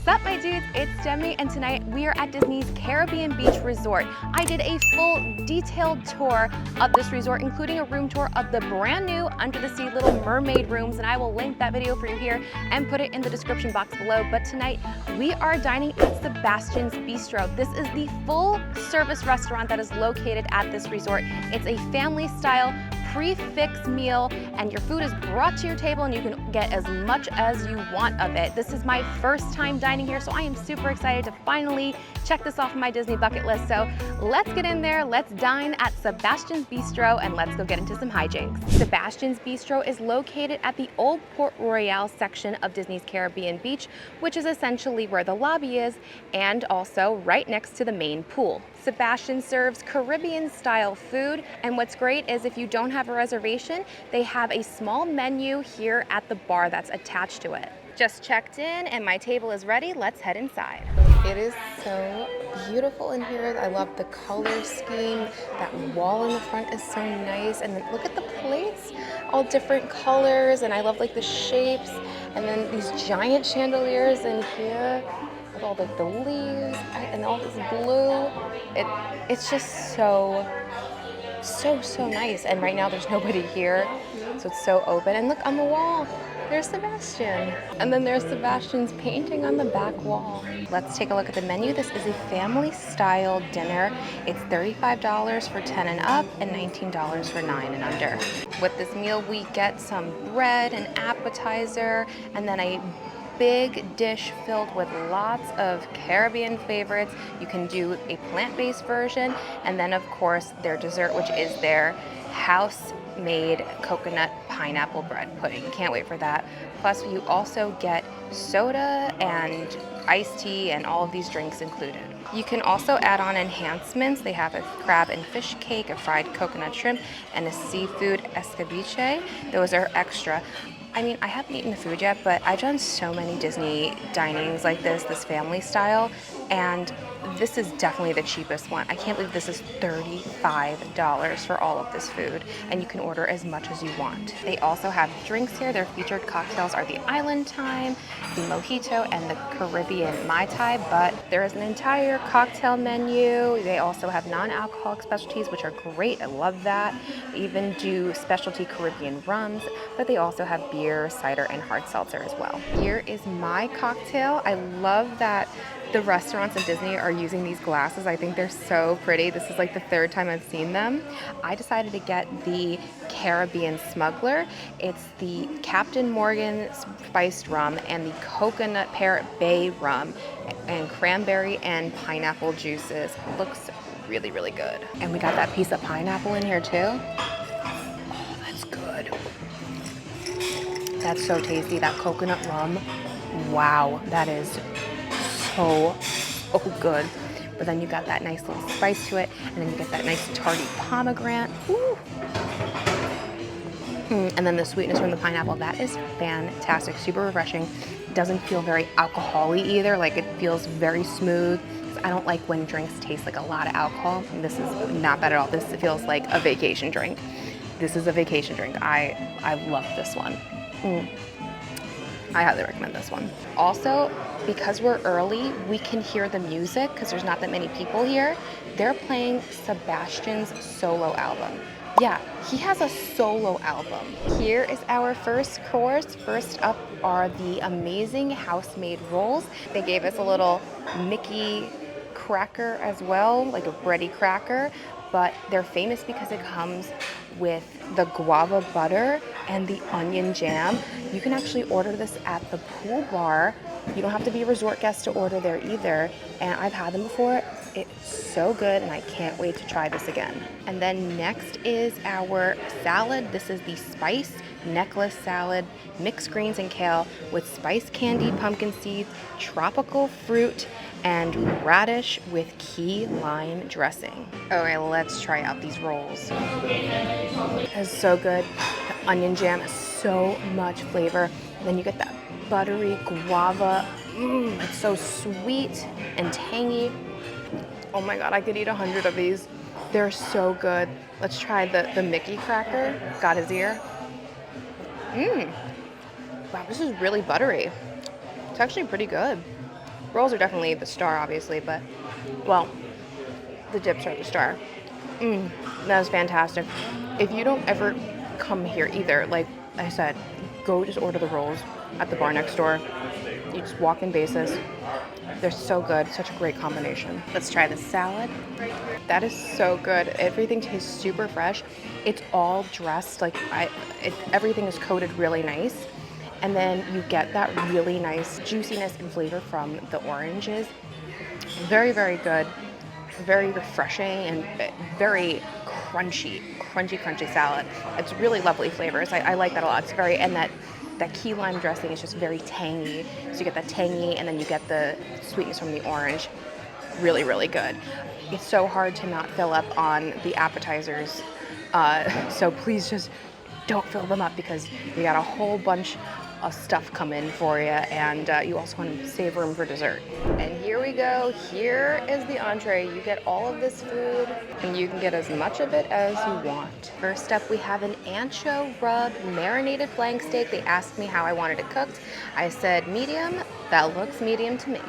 Sup my dudes, it's Demi and tonight we are at Disney's Caribbean Beach Resort. I did a full detailed tour of this resort, including a room tour of the brand new Under the Sea Little Mermaid rooms, and I will link that video for you here and put it in the description box below. But tonight we are dining at Sebastian's Bistro. This is the full service restaurant that is located at this resort. It's a family style prefix meal, and your food is brought to your table and you can get as much as you want of it. This is my first time dining here, so I am super excited to finally check this off my Disney bucket list. So let's get in there, let's dine at Sebastian's Bistro, and let's go get into some hijinks. Sebastian's Bistro is located at the Old Port Royale section of Disney's Caribbean Beach, which is essentially where the lobby is, and also right next to the main pool. Sebastian serves Caribbean style food, and what's great is if you don't have a reservation, they have a small menu here at the bar that's attached to it. Just checked in and my table is ready. Let's head inside. It is so beautiful in here. I love the color scheme. That wall in the front is so nice, and then look at the plates, all different colors, and I love like the shapes, and then these giant chandeliers in here with all the leaves and all this blue. It's just so nice. And right now there's nobody here, so it's so open. And look on the wall, there's Sebastian. And then there's Sebastian's painting on the back wall. Let's take a look at the menu. This is a family style dinner. It's $35 for 10 and up and $19 for 9 and under. With this meal, we get some bread, an appetizer, and then a big dish filled with lots of Caribbean favorites. You can do a plant-based version, and then of course their dessert, which is their house-made coconut pineapple bread pudding. Can't wait for that. Plus you also get soda and iced tea and all of these drinks included. You can also add on enhancements. They have a crab and fish cake, a fried coconut shrimp, and a seafood escabeche. Those are extra. I mean, I haven't eaten the food yet, but I've done so many Disney dinings like this family style, and this is definitely the cheapest one. I can't believe this is $35 for all of this food, and you can order as much as you want. They also have drinks here. Their featured cocktails are the Island Time, the Mojito, and the Caribbean Mai Tai, but there is an entire cocktail menu. They also have non-alcoholic specialties, which are great. I love that. They even do specialty Caribbean rums, but they also have beer, cider, and hard seltzer as well. Here is my cocktail. I love that the restaurants in Disney are using these glasses. I think they're so pretty. This is like the third time I've seen them. I decided to get the Caribbean Smuggler. It's the Captain Morgan spiced rum and the Coconut Parrot Bay rum and cranberry and pineapple juices. Looks really, really good. And we got that piece of pineapple in here too. Oh, that's good. That's so tasty. That coconut rum. Wow, that is so good. But then you got that nice little spice to it, and then you get that nice tarty pomegranate. Ooh. And then the sweetness from the pineapple. That is fantastic, super refreshing. Doesn't feel very alcohol-y either. Like, it feels very smooth. I don't like when drinks taste like a lot of alcohol. This is not that at all. This feels like a vacation drink. This is a vacation drink. I love this one. I highly recommend this one. Also, because we're early, we can hear the music because there's not that many people here. They're playing Sebastian's solo album. Yeah, he has a solo album. Here is our first course. First up are the amazing house-made rolls. They gave us a little Mickey cracker as well, like a bready cracker, but they're famous because it comes with the guava butter and the onion jam. You can actually order this at the pool bar. You don't have to be a resort guest to order there either. And I've had them before. It's so good, and I can't wait to try this again. And then next is our salad. This is the spice necklace salad, mixed greens and kale with spice candy, pumpkin seeds, tropical fruit, and radish with key lime dressing. Okay, let's try out these rolls. It's so good. The onion jam has so much flavor. And then you get that buttery guava. It's so sweet and tangy. Oh my God, I could eat 100 of these. They're so good. Let's try the Mickey cracker. Got his ear. Wow, this is really buttery. It's actually pretty good. Rolls are definitely the star, obviously, but, well, the dips are the star. That was fantastic. If you don't ever come here either, like I said, go just order the rolls at the bar next door. You just walk in basis. They're so good, such a great combination. Let's try the salad. That is so good. Everything tastes super fresh. It's all dressed like everything is coated really nice. And then you get that really nice juiciness and flavor from the oranges. Very, very good. Very refreshing and very crunchy salad. It's really lovely flavors. I like that a lot. It's very, and that key lime dressing is just very tangy. So you get that tangy and then you get the sweetness from the orange. Really, really good. It's so hard to not fill up on the appetizers. So please just don't fill them up because you got a whole bunch of stuff coming for you, and you also want to save room for dessert. And here we go. Here is the entree. You get all of this food, and you can get as much of it as you want. First up, we have an ancho rub marinated flank steak. They asked me how I wanted it cooked. I said medium. That looks medium to me.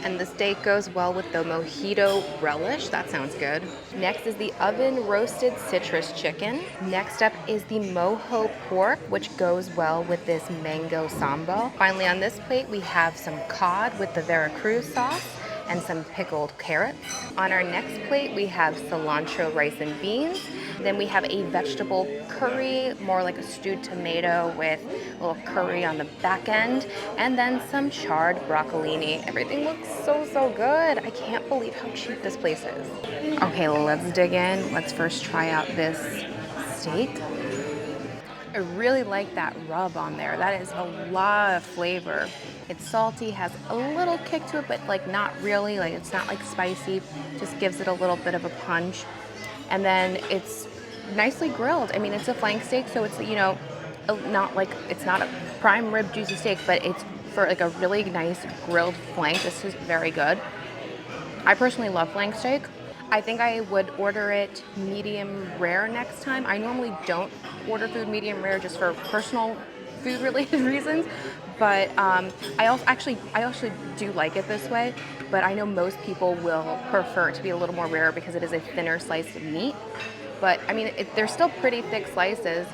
And the steak goes well with the mojito relish. That sounds good. Next is the oven roasted citrus chicken. Next up is the mojo pork, which goes well with this mango sambal. Finally, on this plate, we have some cod with the Veracruz sauce and some pickled carrots. On our next plate, we have cilantro rice and beans. Then we have a vegetable curry, more like a stewed tomato with a little curry on the back end, and then some charred broccolini. Everything looks so, so good. I can't believe how cheap this place is. Okay, let's dig in. Let's first try out this steak. I really like that rub on there. That is a lot of flavor. It's salty, has a little kick to it, but like not really. Like it's not like spicy. Just gives it a little bit of a punch. And then it's nicely grilled. I mean, it's a flank steak, so it's, you know, not like, it's not a prime rib juicy steak, but it's for like a really nice grilled flank. This is very good. I personally love flank steak. I think I would order it medium rare next time. I normally don't order food medium rare just for personal food related reasons, but I actually do like it this way, but I know most people will prefer it to be a little more rare because it is a thinner slice of meat. But I mean, they're still pretty thick slices.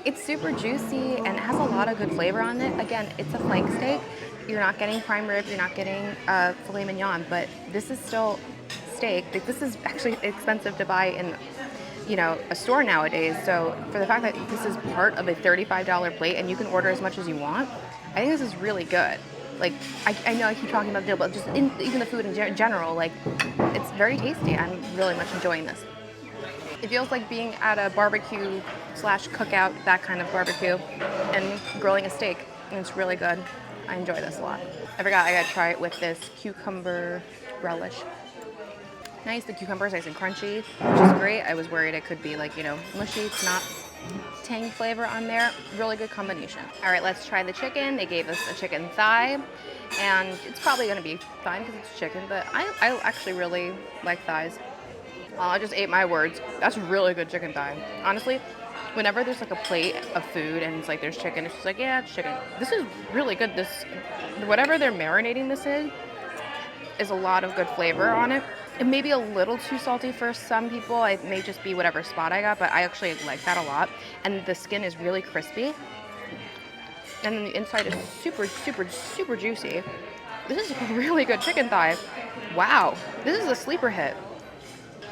It's super juicy and it has a lot of good flavor on it. Again, it's a flank steak. You're not getting prime rib, you're not getting filet mignon, but this is still steak. This is actually expensive to buy in, you know, a store nowadays. So for the fact that this is part of a $35 plate and you can order as much as you want, I think this is really good. Like, I know I keep talking about the deal, but just even the food in general, like, it's very tasty. I'm really much enjoying this. It feels like being at a barbecue / cookout, that kind of barbecue, and grilling a steak. And it's really good. I enjoy this a lot. I forgot I gotta try it with this cucumber relish. Nice, the cucumber is nice and crunchy, which is great. I was worried it could be like, you know, mushy. It's not. Tangy flavor on there. Really good combination. All right, let's try the chicken. They gave us a chicken thigh, and it's probably gonna be fine because it's chicken, but I actually really like thighs. I just ate my words. That's really good chicken thigh. Honestly, whenever there's like a plate of food and it's like there's chicken, it's just like, yeah, it's chicken. This is really good. This, whatever they're marinating this in, is a lot of good flavor on it. It may be a little too salty for some people. It may just be whatever spot I got, but I actually like that a lot. And the skin is really crispy. And then the inside is super, super, super juicy. This is a really good chicken thigh. Wow, this is a sleeper hit.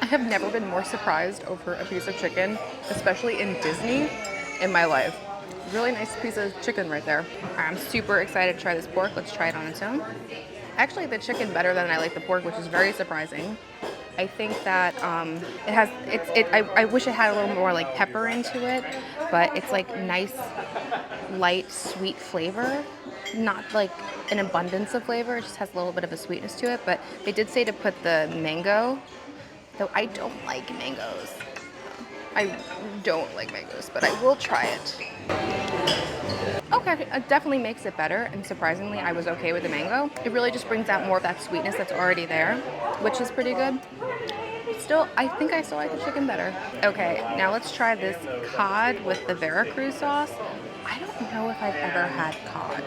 I have never been more surprised over a piece of chicken, especially in Disney, in my life. Really nice piece of chicken right there. I'm super excited to try this pork. Let's try it on its own. I actually like the chicken better than I like the pork, which is very surprising. I think that I wish it had a little more like pepper into it, but it's like nice, light, sweet flavor. Not like an abundance of flavor, it just has a little bit of a sweetness to it, but they did say to put the mango, though I don't like mangoes. I don't like mangoes, but I will try it. Okay, it definitely makes it better, and surprisingly, I was okay with the mango. It really just brings out more of that sweetness that's already there, which is pretty good. Still, I think I still like the chicken better. Okay, now let's try this cod with the Veracruz sauce. I don't know if I've ever had cod.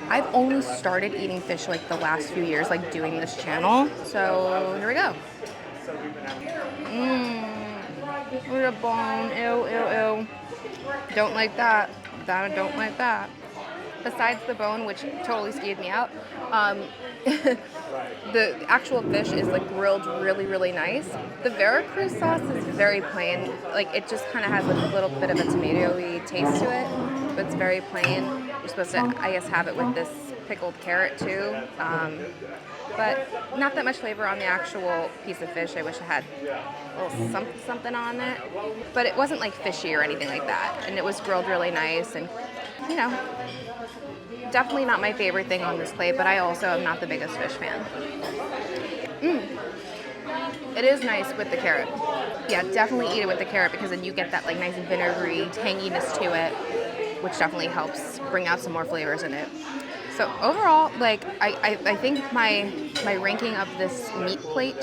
I've only started eating fish like the last few years, like doing this channel. So here we go. With a bone, ew, ew, ew. Don't like that. Don't like that. Besides the bone, which totally skeeved me out, the actual fish is like grilled really, really nice. The Veracruz sauce is very plain. Like it just kind of has like a little bit of a tomato-y taste to it, but it's very plain. You're supposed to, I guess, have it with this pickled carrot too. But not that much flavor on the actual piece of fish. I wish I had a little something on it. But it wasn't like fishy or anything like that. And it was grilled really nice and, you know, definitely not my favorite thing on this plate, but I also am not the biggest fish fan. It is nice with the carrot. Yeah, definitely eat it with the carrot because then you get that like nice vinegary tanginess to it, which definitely helps bring out some more flavors in it. So overall, like I think my ranking of this meat plate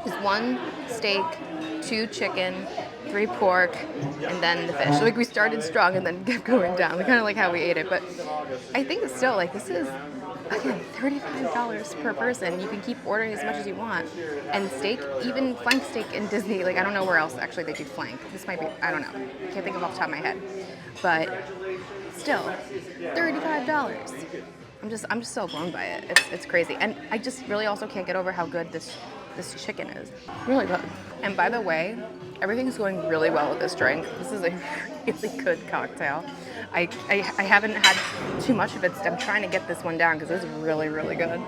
is 1 steak, 2 chicken, 3 pork, and then the fish. Like we started strong and then kept going down. Kind of like how we ate it, but I think still like this is again $35 per person. You can keep ordering as much as you want. And steak, even flank steak in Disney, like I don't know where else actually they do flank. This might be, I don't know. Can't think of off the top of my head. But still, $35. I'm just so blown by it. It's crazy. And I just really also can't get over how good this chicken is. Really good. And by the way, everything's going really well with this drink. This is a really good cocktail. I haven't had too much of it. I'm trying to get this one down because it's really, really good.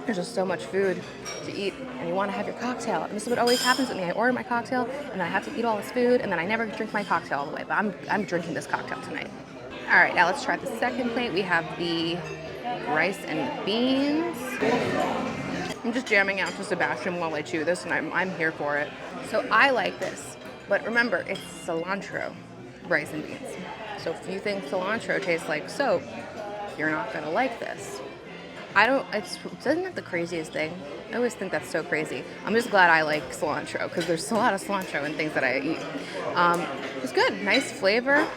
There's just so much food to eat and you want to have your cocktail. And this is what always happens with me. I order my cocktail and then I have to eat all this food and then I never drink my cocktail all the way. But I'm drinking this cocktail tonight. All right, now let's try the second plate. We have the rice and beans. I'm just jamming out to Sebastian while I chew this, and I'm here for it. So I like this, but remember, it's cilantro rice and beans. So if you think cilantro tastes like soap, you're not gonna like this. Isn't that the craziest thing? I always think that's so crazy. I'm just glad I like cilantro, because there's a lot of cilantro in things that I eat. It's good, nice flavor.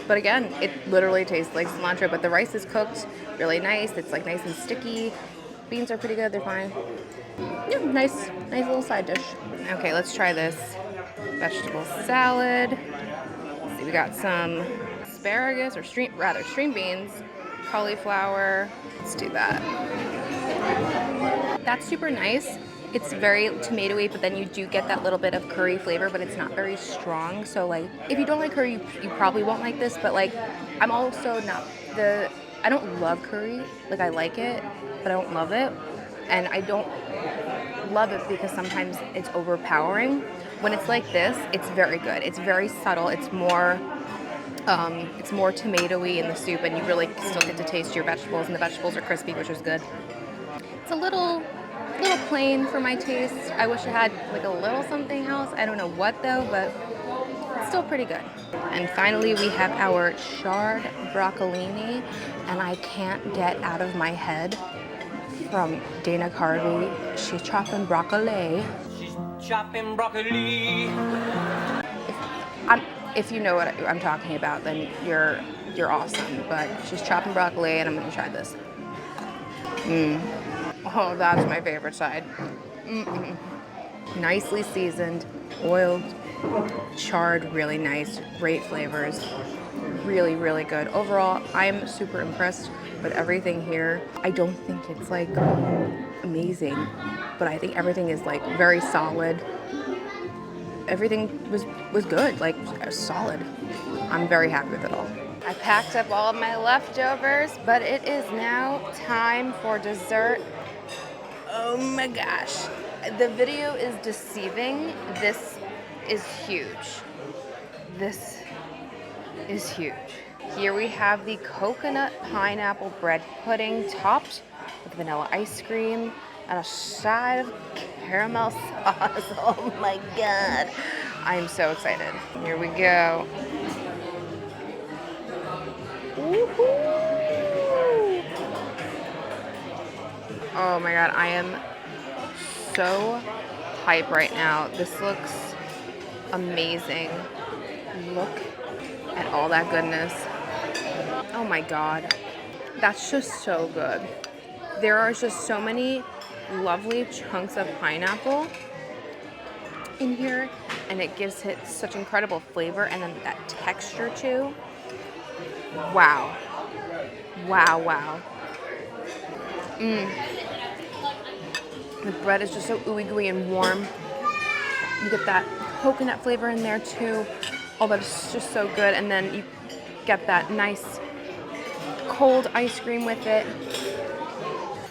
But again, it literally tastes like cilantro, but the rice is cooked really nice. It's like nice and sticky. Beans are pretty good, they're fine. Yeah, nice little side dish. Okay, let's try this vegetable salad. Let's see, we got some asparagus, or string beans, cauliflower. Let's do that. That's super nice. It's very tomatoey, but then you do get that little bit of curry flavor, but it's not very strong. So like, if you don't like curry, you probably won't like this, but like, I'm also I don't love curry. Like I like it, but I don't love it. And I don't love it because sometimes it's overpowering. When it's like this, it's very good. It's very subtle. It's more tomatoey in the soup, and you really still get to taste your vegetables, and the vegetables are crispy, which is good. It's a little plain for my taste. I wish it had like a little something else. I don't know what though, but it's still pretty good. And finally, we have our charred broccolini, and I can't get out of my head from Dana Carvey. She's chopping broccoli. She's chopping broccoli. If you know what I'm talking about, then you're awesome. But she's chopping broccoli, and I'm gonna try this. Oh, that's my favorite side. Nicely seasoned, oiled, charred, really nice, great flavors. Really, really good. Overall, I'm super impressed with everything here. I don't think it's like amazing, but I think everything is like very solid. Everything was good, like solid. I'm very happy with it all. I packed up all of my leftovers, but it is now time for dessert. Oh my gosh. The video is deceiving. This is huge. This is huge. Here we have the coconut pineapple bread pudding topped with vanilla ice cream and a side of caramel sauce. Oh my God. I'm so excited. Here we go. Woohoo! Oh my God, I am so hype right now. This looks amazing. Look at all that goodness. Oh my God, that's just so good. There are just so many lovely chunks of pineapple in here, and it gives it such incredible flavor, and then that texture too. Wow. Wow, wow. The bread is just so ooey gooey and warm. You get that coconut flavor in there too. Oh, that's just so good. And then you get that nice cold ice cream with it.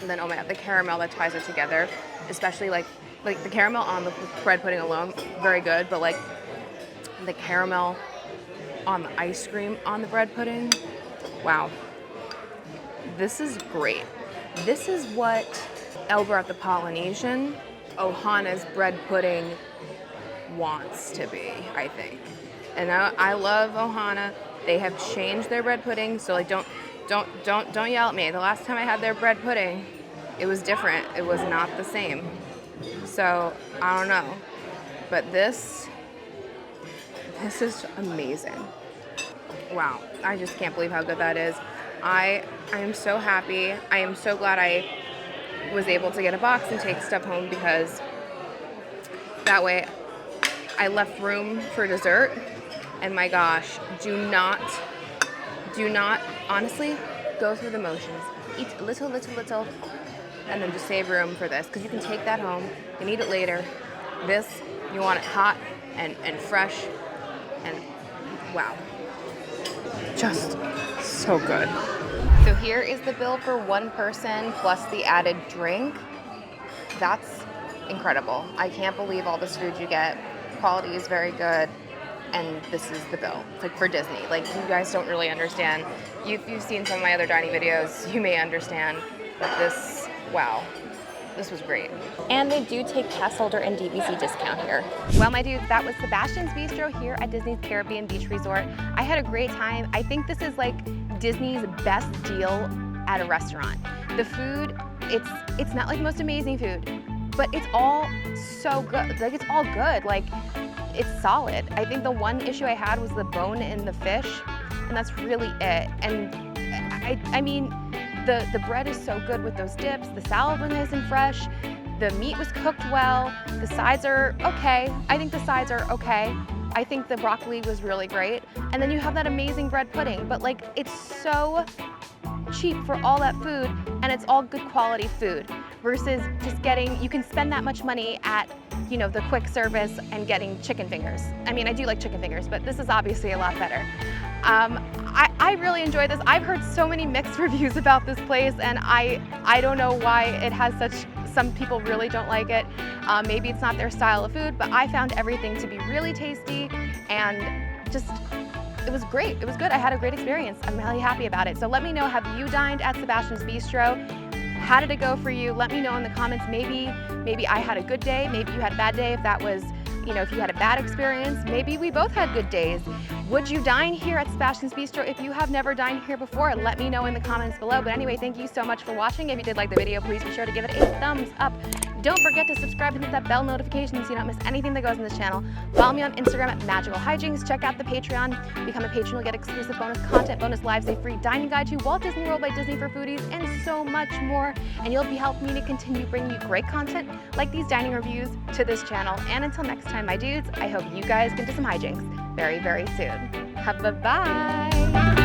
And then, oh my God, the caramel that ties it together, especially like the caramel on the bread pudding alone, very good, but like the caramel on the ice cream on the bread pudding, wow. This is great. This is what Elber at the Polynesian, Ohana's bread pudding wants to be, I think. And I love Ohana. They have changed their bread pudding, so like don't yell at me. The last time I had their bread pudding, it was different. It was not the same. So I don't know, but this is amazing. Wow, I just can't believe how good that is. I am so happy. I am so glad I was able to get a box and take stuff home, because that way I left room for dessert. And my gosh, do not honestly go through the motions. Eat little, and then just save room for this, because you can take that home and eat it later. This, you want it hot and fresh, and wow, just so good. So here is the bill for one person plus the added drink. That's incredible. I can't believe all this food you get. Quality is very good. And this is the bill. It's like for Disney. Like, you guys don't really understand. If you've seen some of my other dining videos, you may understand that this, wow, this was great. And they do take pass holder and DVC discount here. Well, my dudes, that was Sebastian's Bistro here at Disney's Caribbean Beach Resort. I had a great time. I think this is like Disney's best deal at a restaurant. The food, it's not like the most amazing food, but it's all so good. Like, it's all good. Like, it's solid. I think the one issue I had was the bone in the fish, and that's really it. And I mean, the bread is so good with those dips. The salad was nice and fresh. The meat was cooked well. The sides are okay. I think the sides are okay. I think the broccoli was really great. And then you have that amazing bread pudding, but like, it's so cheap for all that food, and it's all good quality food versus just getting, you can spend that much money at, you know, the quick service and getting chicken fingers. I mean, I do like chicken fingers, but this is obviously a lot better. I really enjoyed this. I've heard so many mixed reviews about this place, and I don't know why it has such, some people really don't like it. Maybe it's not their style of food, but I found everything to be really tasty, and just, it was great. It was good. I had a great experience. I'm really happy about it. So let me know, have you dined at Sebastian's Bistro? How did it go for you? Let me know in the comments. Maybe I had a good day. Maybe you had a bad day. If that was, you know, if you had a bad experience, maybe we both had good days. Would you dine here at Sebastian's Bistro? If you have never dined here before, let me know in the comments below. But anyway, thank you so much for watching. If you did like the video, please be sure to give it a thumbs up. Don't forget to subscribe and hit that bell notification so you don't miss anything that goes on this channel. Follow me on Instagram at Magical Hijinx. Check out the Patreon. Become a patron, you'll get exclusive bonus content, bonus lives, a free dining guide to Walt Disney World by Disney for foodies, and so much more. And you'll be helping me to continue bringing you great content like these dining reviews to this channel. And until next time, my dudes, I hope you guys get to some hijinks very, very soon. Bye-bye.